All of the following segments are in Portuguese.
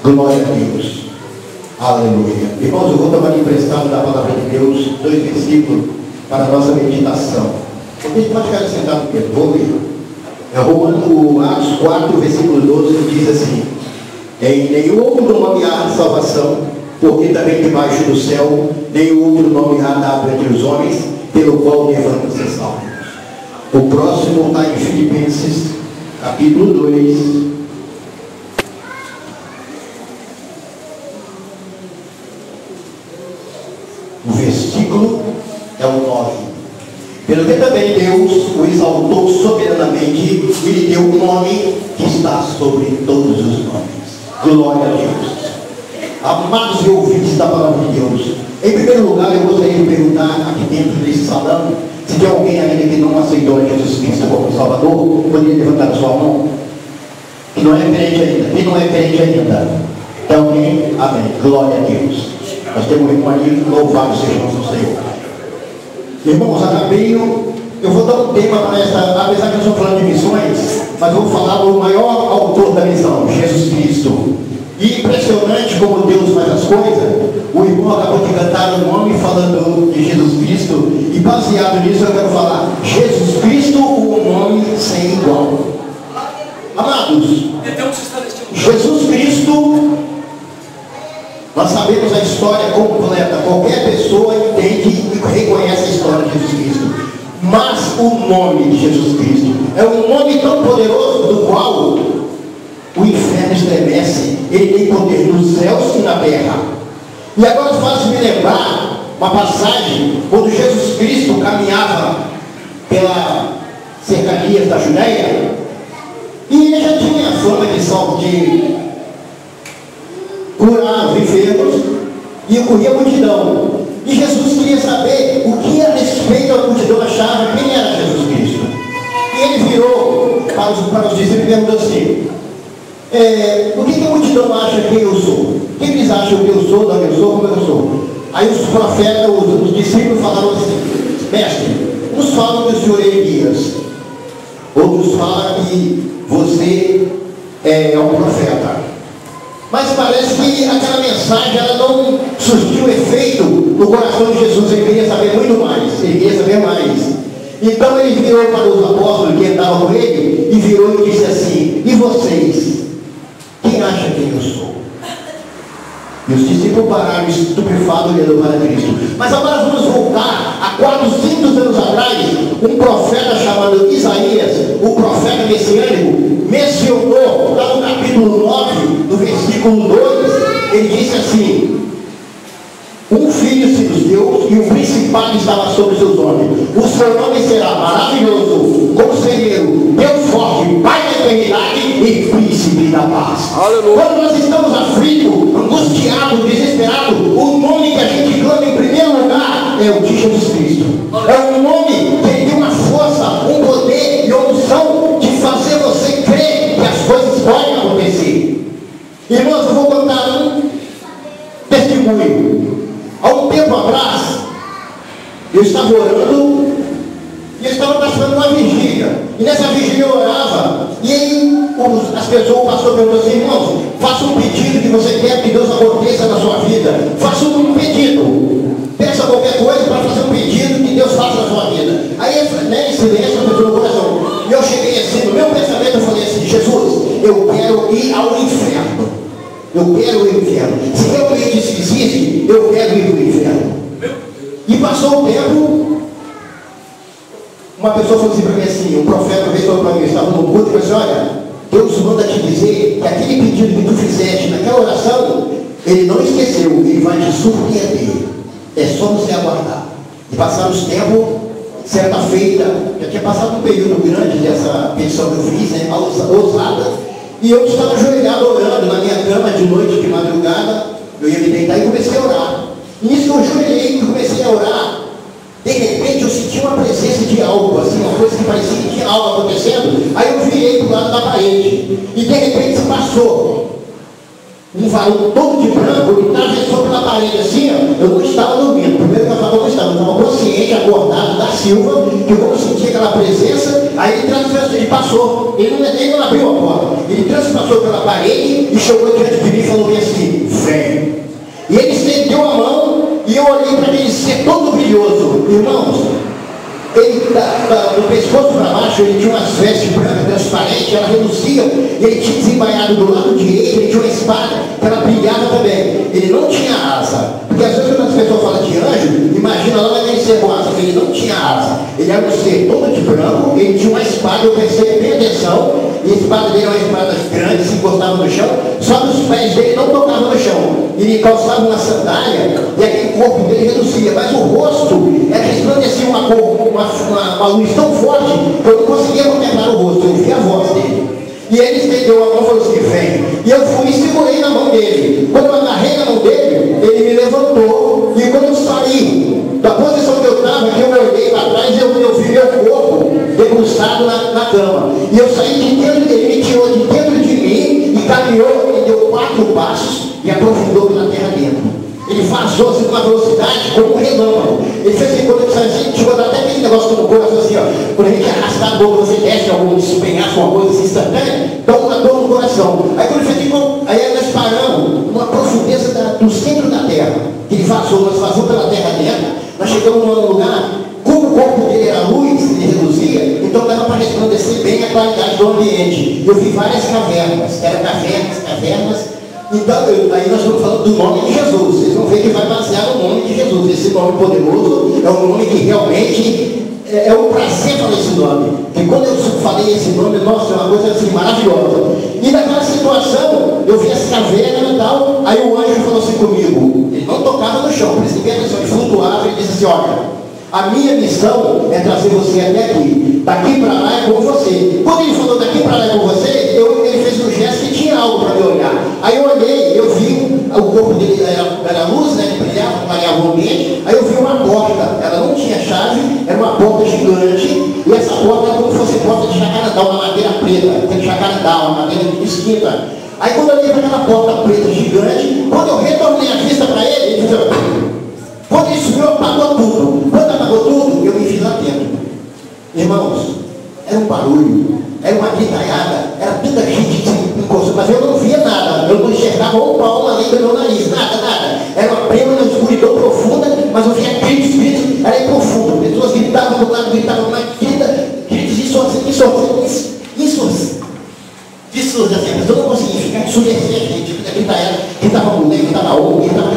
Glória a Deus. Aleluia. Irmãos, eu vou tomar emprestado da palavra de Deus 2 versículos para a nossa meditação. A gente pode ficar sentado porque vou ler. É Atos 4, versículo 12, que diz assim: em nenhum outro nome há salvação, porque também debaixo do céu nenhum outro nome há dado entre os homens, pelo qual devemos ser salvos. O próximo está em Filipenses, capítulo 2. O versículo é o 9. Pelo que também Deus o exaltou soberanamente e lhe deu um nome que está sobre todos os nomes. Glória a Deus. Amados e ouvintes da palavra de Deus, em primeiro lugar eu gostaria de perguntar aqui dentro desse salão, se tem alguém ainda que não aceitou a Jesus Cristo como Salvador, poderia levantar a sua mão? Que não é crente ainda. Quem não é crente ainda? Então, amém? Glória a Deus. Nós temos um irmão ali, louvado seja nosso Senhor. Irmãos, eu vou dar um tema para essa, apesar que eu estou falando de missões, mas eu vou falar do maior autor da missão, Jesus Cristo. E impressionante como Deus faz as coisas. O irmão acabou de cantar o nome falando de Jesus Cristo, e baseado nisso eu quero falar: Jesus Cristo, um nome sem igual. Amados, Jesus Cristo, nós sabemos a história completa. Qualquer pessoa entende e reconhece a história de Jesus Cristo. Mas o nome de Jesus Cristo é um nome tão poderoso, do qual o inferno estremece. Ele tem poder nos céus e na terra. E agora faz-me lembrar uma passagem quando Jesus Cristo caminhava pelas cercanias da Judéia, e ele já tinha a fama de curar os enfermos, e ocorria a multidão. E Jesus queria saber o que a respeito da multidão achava quem era Jesus Cristo. E ele virou para os discípulos e perguntou assim: o que a multidão acha quem eu sou? Quem eles acham que eu sou, de onde eu sou, como eu sou? Aí os profetas, os discípulos falaram assim: mestre, uns falam que o senhor é Elias, outros falam que você é um profeta. Mas parece que aquela mensagem ela não surtiu efeito no coração de Jesus. Ele queria saber muito mais, ele queria saber mais. Então ele virou para os apóstolos que andavam com ele e virou e disse assim: e vocês? Quem acha quem eu sou? E os discípulos pararam estupefatos olhando para Cristo. Mas agora vamos voltar a 400 anos atrás. Um profeta chamado Isaías, o profeta messiânico, mencionou lá no capítulo 9, no versículo 2, ele disse assim: um filho se nos deu e o principado estava sobre seus ombros. O seu nome será maravilhoso, conselheiro, Deus forte, Pai da eternidade e príncipe da paz. Aleluia. Quando nós estamos aflitos, angustiados, desesperados, o nome que a gente clama em primeiro lugar é o de Jesus Cristo. É um nome que tem uma força, um poder e uma unção de fazer você crer que as coisas podem acontecer. Irmãos, eu vou contar um testemunho. Há um tempo atrás, eu estava orando e eu estava passando uma vigília. E nessa vigília eu orava. E aí as pessoas, o pastor perguntou assim: irmãos, faça um pedido que você quer que Deus aconteça na sua vida. Faça um pedido. Peça qualquer coisa para fazer um pedido que Deus faça na sua vida. Aí, em silêncio, a pessoa no coração. E eu cheguei assim, no meu pensamento, eu falei assim: Jesus, eu quero ir ao inferno. Eu quero ir ao inferno. Se realmente isso existe, eu quero ir ao inferno. E passou o tempo, uma pessoa falou assim para mim assim, um profeta veio para mim, eu estava no culto e falou assim: olha, Deus manda te dizer que aquele pedido que tu fizeste naquela oração, ele não esqueceu, ele vai te surpreender. É só você aguardar. E passaram os tempos, certa feita, já tinha passado um período grande dessa petição que eu fiz, né, ousada. E eu estava ajoelhado orando na minha cama de noite, de madrugada. Eu ia me deitar e comecei a orar. E nisso que eu ajoelhei e comecei a orar, de repente eu senti uma presença de algo, assim, uma coisa que parecia que tinha algo acontecendo. Aí eu virei para o lado da parede. E de repente se passou. um varão todo de branco, ele atravessou pela parede assim, ó. Eu não estava dormindo. Primeiro que eu falava, eu estava consciente, acordado da Silva, que eu não sentia aquela presença, aí ele passou, ele não abriu a porta, ele transpassou pela parede e chegou diante de mim e falou assim, vem. E ele estendeu a mão e eu olhei para ele ser todo brilhoso. Irmãos, ele do pescoço para baixo, ele tinha umas vestes brancas transparentes, ela reluzia, e ele tinha desembainhado do lado direito, ele tinha uma espada, que ela brilhava também. Ele não tinha asa, porque às vezes quando as pessoas falam de anjo, imagina lá naquele ser com asa, ele não tinha asa. Ele era um ser todo de branco, ele tinha uma espada, eu pensei, bem atenção, e a espada dele era uma espada grande, se encostava no chão, só que os pés dele não tocavam no chão. Ele calçava uma sandália, e aquele corpo dele reduzia, mas o rosto era resplandecia uma luz tão forte que eu não conseguia contemplar o rosto, eu ouvia a voz dele. E ele estendeu a mão e falou assim, vem. E eu fui e segurei na mão dele. Quando eu agarrei na mão dele, ele me levantou. E quando eu saí da posição que eu estava, que eu olhei para trás, eu vi meu corpo debruçado na cama. E eu saí de dentro dele, ele me tirou de dentro de mim e caminhou, ele deu 4 passos e aprofundou pela terra dentro. Ele vazou assim com uma velocidade como um relâmpago. Ele fez assim, quando ele saiu assim, chegou a dar até aquele negócio no coração assim, ó. Quando a gente arrasta a boca, você desce algum despenhaço, uma coisa assim instantânea, dá uma dor no coração. Aí quando ele fez assim, aí nós paramos numa profundeza do centro da terra. Ele vazou, nós vazou pela terra dentro, nós chegamos num lugar, como o corpo dele era luz, ele reduzia, então dava para resplandecer bem a qualidade do ambiente. Eu vi várias cavernas, eram cavernas. Então, aí nós estamos falando do nome de Jesus. Vocês vão ver que vai basear no nome de Jesus. Esse nome poderoso é um nome que realmente é um prazer falar esse nome. E quando eu falei esse nome, nossa, é uma coisa assim maravilhosa. E naquela situação, eu vi essa caverna e tal, aí o anjo falou assim comigo. Ele não tocava no chão, por isso que atenção, ele flutuava e disse assim, olha, a minha missão é trazer você até aqui. Daqui para lá é com você. Quando ele falou daqui para lá é com você, ele fez um gesto que tinha algo para me olhar. Aí eu olhei, eu vi, o corpo dele era luz, né? Ele brilhava, variava o ambiente. Aí eu vi uma porta, ela não tinha chave, era uma porta gigante. E essa porta era como se fosse porta de jacarandá, uma madeira preta, aquele jacarandá, uma madeira distinta. Aí quando eu olhei para aquela porta preta gigante, quando eu retornei a vista para ele disse, quando ele subiu, apagou tudo. Quando apagou tudo, eu me vi lá dentro. Irmãos, era um barulho, era uma gritaiada, era tanta gente que se encostou, mas eu não via nada, eu não enxergava um palmo além do meu nariz, nada. Era uma prema na escuridão profunda, mas eu via gritos, era profundo. Pessoas gritavam do lado, gritavam mais, gritos absurdos, assim, a pessoa não conseguia ficar ensurdecer a gente, gritava mulher, gritava homem, gritava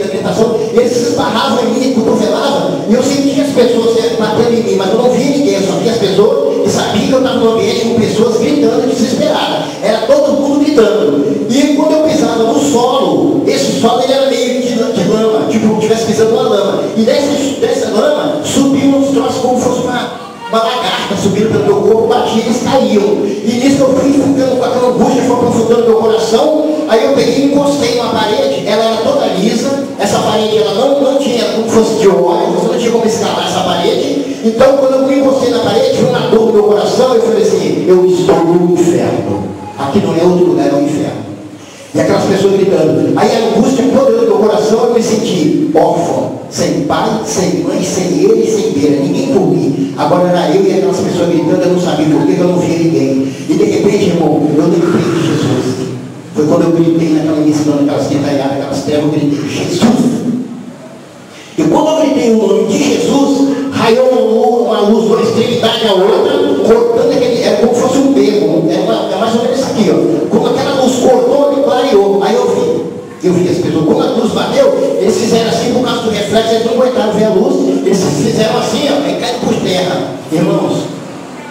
gritação, e eles se esbarravam em mim, cotovelavam, e eu sentia as pessoas batendo em mim, mas eu não via ninguém, eu só via as pessoas e sabia que eu estava no ambiente com pessoas gritando desesperadas, era todo mundo gritando. E quando eu pisava no solo, esse solo ele era meio de lama, tipo, estivesse pisando na lama, e dessa lama subiam uns troços como se fosse uma lagarta subindo pelo meu corpo, batia, eles caíam. E nisso eu fui ficando com aquela angústia, foi aprofundando meu coração. Aí eu peguei e encostei numa parede, ela era toda lisa, essa parede ela não tinha como fosse de óleo, você não tinha como escalar essa parede. Então quando eu me encostei na parede, foi uma dor no meu coração, eu falei assim, eu estou no inferno. Aqui não é outro lugar, é o inferno. E aquelas pessoas gritando. Aí a angústia toda no meu coração, eu me senti órfão, sem pai, sem mãe, sem ele, sem beira, ninguém por mim. Agora era eu e aquelas pessoas gritando, eu não sabia por que eu não via ninguém. E de repente, irmão, eu lembrei de Jesus. Foi quando eu gritei naquela missão, naquelas tentaiadas, aquelas trevas, eu gritei, Jesus. E quando eu gritei o nome de Jesus, raiou uma luz de uma extremidade à outra, cortando aquele, era como se fosse um bebo, é mais ou menos isso aqui, ó. Como aquela luz cortou e clareou. Aí eu vi as pessoas, quando a luz bateu, eles fizeram assim por causa do reflexo, eles não aguentaram ver a luz, eles fizeram assim, ó, e caíram por terra. Irmãos,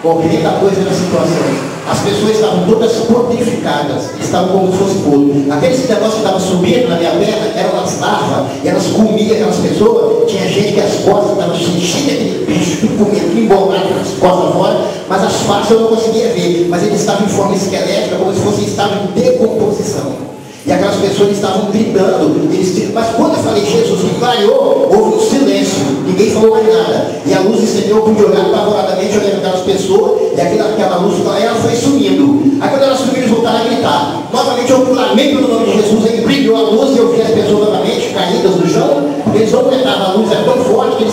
horrenda coisa na situação. As pessoas estavam todas purificadas, estavam como se fosse podre. Aqueles negócios que estavam subindo na minha perna eram as larvas, e elas comiam aquelas pessoas. Tinha gente que as costas estavam cheias de bicho, comendo, embolado as costas fora, mas as faces eu não conseguia ver. Mas eles estavam em forma esquelética, como se fossem estavam em decomposição. E aquelas pessoas estavam gritando, mas quando eu falei Jesus que clareou, houve um silêncio, ninguém falou mais nada. E a luz estendeu, eu pude olhar apavoradamente, olhando aquelas pessoas, e aquela luz ela foi sumindo. Aí quando elas sumiram, eles voltaram a gritar. Novamente eu clamei pelo nome de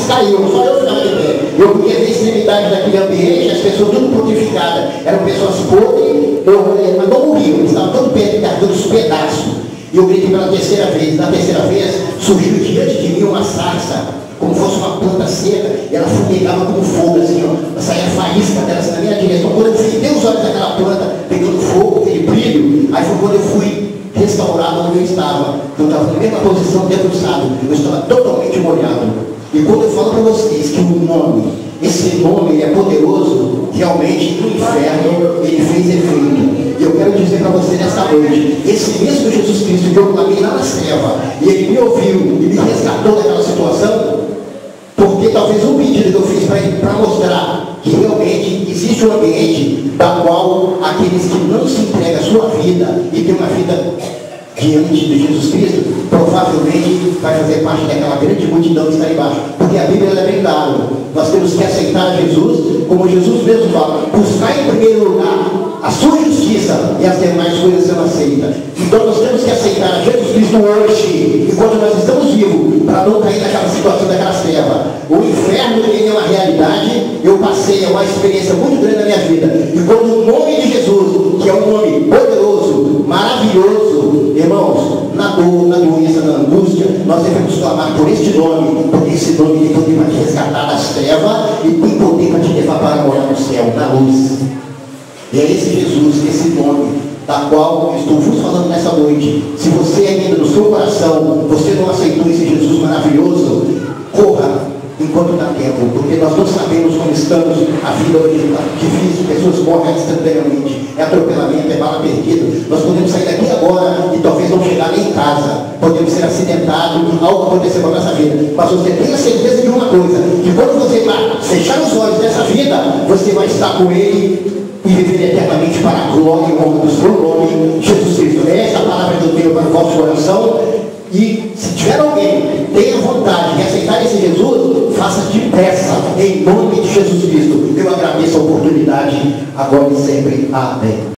caíam, só eu ficava de pé. Eu podia ver a extremidade daquele ambiente, as pessoas tudo prontificadas. Eram pessoas podres, mas não morriam, estavam todo perto, dando os pedaços. E eu gritei pela terceira vez. Na terceira vez, surgiu diante de mim uma sarça, como fosse uma planta seca, e ela fumegava como fogo, assim, ó, saía faísca dela assim, na minha direção. Quando eu fitei os olhos daquela planta, pegando fogo, aquele brilho, aí foi quando eu fui restaurado onde eu estava. Eu estava na mesma posição, debruçado, eu estava totalmente molhado. E quando eu falo para vocês que o nome, esse nome, ele é poderoso, realmente no inferno ele fez efeito. E eu quero dizer para você nessa noite, esse mesmo Jesus Cristo que eu clamei lá na treva, e ele me ouviu e me resgatou daquela situação, porque talvez um pedido que eu fiz para ele, para mostrar que realmente existe um ambiente da qual aqueles que não se entregam a sua vida e têm uma vida diante de Jesus Cristo, provavelmente vai fazer parte daquela grande multidão que está aí embaixo. Porque a Bíblia é bem clara. Nós temos que aceitar Jesus, como Jesus mesmo fala, buscar em primeiro lugar a sua justiça e as demais coisas serão aceitas. Então nós temos que aceitar Jesus Cristo hoje, enquanto nós estamos vivos, para não cair naquela situação daquela treva. O inferno ele é uma realidade. Eu passei uma experiência muito grande na minha vida. E quando o nome de Jesus, que é um nome poderoso, maravilhoso, irmãos, na dor, na doença, na angústia, nós devemos clamar por este nome, porque esse nome tem poder para te resgatar das trevas e tem poder para te levar para morar no céu, na luz. E é esse Jesus, esse nome, da qual eu estou vos falando nessa noite. Se você ainda no seu coração, você não aceitou esse Jesus maravilhoso, corra enquanto dá tempo, porque nós não sabemos como estamos. A vida hoje está difícil, pessoas morrem instantaneamente, é atropelamento, é bala perdida. Nós podemos sair daqui agora e talvez não chegar nem em casa, podemos ser acidentados, algo acontecer com a nossa vida, mas você tem a certeza de uma coisa, que quando você vai fechar os olhos dessa vida, você vai estar com ele e viver eternamente para a glória e honra do seu nome, Jesus Cristo. É essa palavra que eu tenho para o vosso coração. E se tiver alguém que tenha vontade de aceitar esse Jesus, faça depressa, em nome de Jesus Cristo. Eu agradeço a oportunidade, agora e sempre. Amém.